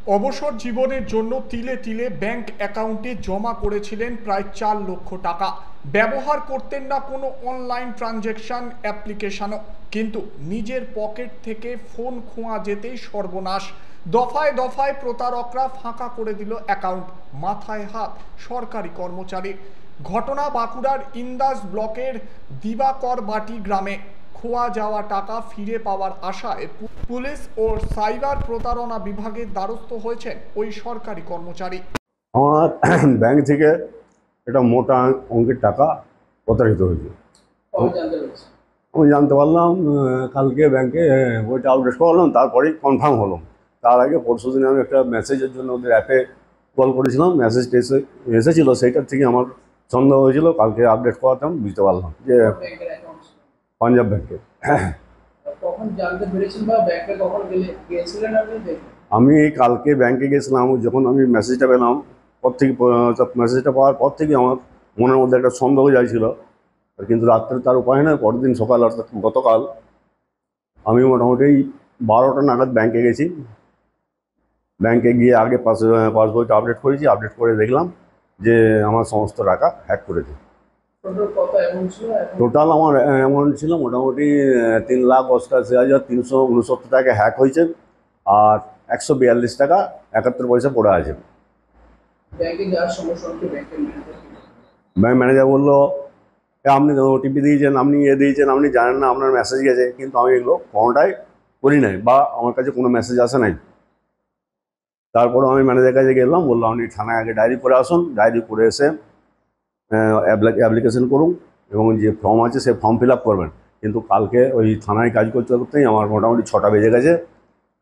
অবসর জীবনের জন্য তিলে তিলে ব্যাংক অ্যাকাউন্টে জমা করেছিলেন প্রায় 4 লক্ষ টাকা। ব্যবহার করতেন না কোনো অনলাইন ট্রানজ্যাকশন অ্যাপ্লিকেশনও, কিন্তু নিজের পকেট থেকে ফোন খোয়া যেতেই সর্বনাশ। দফায় দফায় প্রতারকরা ফাঁকা করে দিল অ্যাকাউন্ট, মাথায় হাত সরকারি কর্মচারীর। ঘটনা বাঁকুড়ার ইন্দাস ব্লকের দিবাকর বাটি গ্রামে। খোয়া যাওয়া টাকা ফিরে পাওয়ার আশায় পুলিশ ও সাইবার প্রতারণা বিভাগের দ্বারস্থ হয়েছেন ওই সরকারি কর্মচারী। আমার ব্যাংক থেকে একটা মোটা অঙ্কের টাকা প্রতারিত হয়েছে। আমি জানতে পারলাম কালকে ব্যাংকে বইটা আপডেট করলাম, তারপরেই কনফার্ম হলো। তার আগে পরশু দিন আমি একটা মেসেজের জন্য ওদের অ্যাপে কল করেছিলাম, মেসেজটা এসেছিল, সেইটার থেকে আমার সন্দেহ হয়েছিল। কালকে আপডেট করাতাম, বুঝতে পারলাম যে পাঞ্জাব ব্যাংকে। আমি কালকে ব্যাংকে গেছিলাম, যখন আমি মেসেজটা পেলাম মেসেজটা পাওয়ার পর থেকে আমার মনের মধ্যে একটা সন্দেহ যাইছিল, কিন্তু রাত্রে তার উপায় নয়। পরের দিন সকাল অর্থাৎ গতকাল আমি মোটামুটি 12টা নাগাদ ব্যাংকে গেছি। ব্যাংকে গিয়ে আগে পাসবইটা আপডেট করেছি, আপডেট করে দেখলাম যে আমার সমস্ত টাকা হ্যাক করেছে। টোটাল আমার অ্যামাউন্ট ছিল মোটামুটি 3,88,369 টাকা হ্যাক হয়েছে, আর 142 টাকা 71 পয়সা পড়ে আছে। ব্যাংক ম্যানেজার বললো, আপনি ওটিপি দিয়েছেন, আপনি দিয়েছেন, আপনি জানেন না আপনার মেসেজ গেছে। কিন্তু আমি এগুলো কোনোটাই করি নাই, বা আমার কাছে কোনো মেসেজ আসে নাই। তারপরে আমি ম্যানেজারের কাছে গেলাম, বললাম আপনি থানায় আগে ডায়েরি করে আসুন, ডায়েরি করে এসে অ্যাপ্লিকেশন করুন এবং যে ফর্ম আছে সে ফর্ম ফিল আপ করবেন। কিন্তু কালকে ওই থানায় কাজ করতে করতেই আমার মোটামুটি 6টা বেজে গেছে।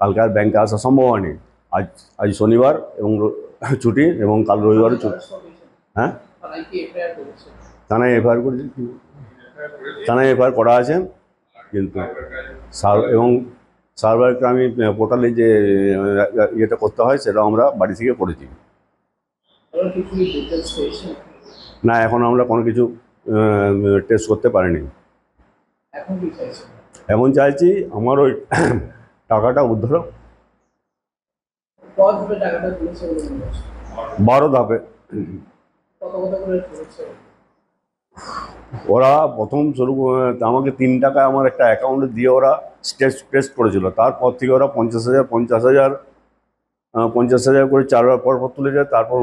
কালকে আর ব্যাংকে আসা সম্ভব হয়নি। আজ শনিবার এবং ছুটি, এবং কাল রবিবারও ছুটি। হ্যাঁ, থানায় এফআইআর করেছি, থানায় এফআইআর করা আছে। কিন্তু সার্ভারকে আমি পোর্টালে যে ইয়েটা করতে হয় সেটা আমরা বাড়ি থেকে করেছি। না, এখন আমরা কোনো কিছু টেস্ট করতে পারিনি। এখন চাইছি আমার ওই টাকাটা উদ্ধার। 12 ধাপে। ওরা প্রথম শুরু আমাকে 3 টাকা আমার একটা অ্যাকাউন্টে দিয়ে ওরা টেস্ট করেছিল। তারপর থেকে ওরা 50,000 করে 4বার পর তুলে যায়। তারপর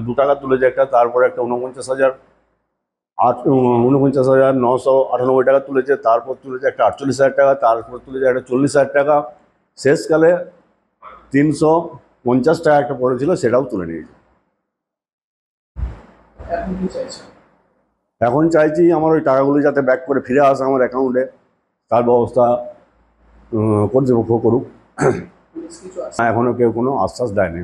2 টাকা তুলে যায় একটা, তারপরে একটা 49,998 টাকা তুলেছে। তারপর তুলেছে একটা 48,000 টাকা, তারপর তুলেছে একটা 40,000 টাকা। শেষকালে 350 টাকা একটা পড়েছিল, সেটাও তুলে নিয়েছে। এখন চাইছি আমার ওই টাকাগুলো যাতে ব্যাক করে ফিরে আসে আমার অ্যাকাউন্টে, তার ব্যবস্থা কর্তৃপক্ষ করুক। এখনও কেউ কোনো আশ্বাস দেয়নি।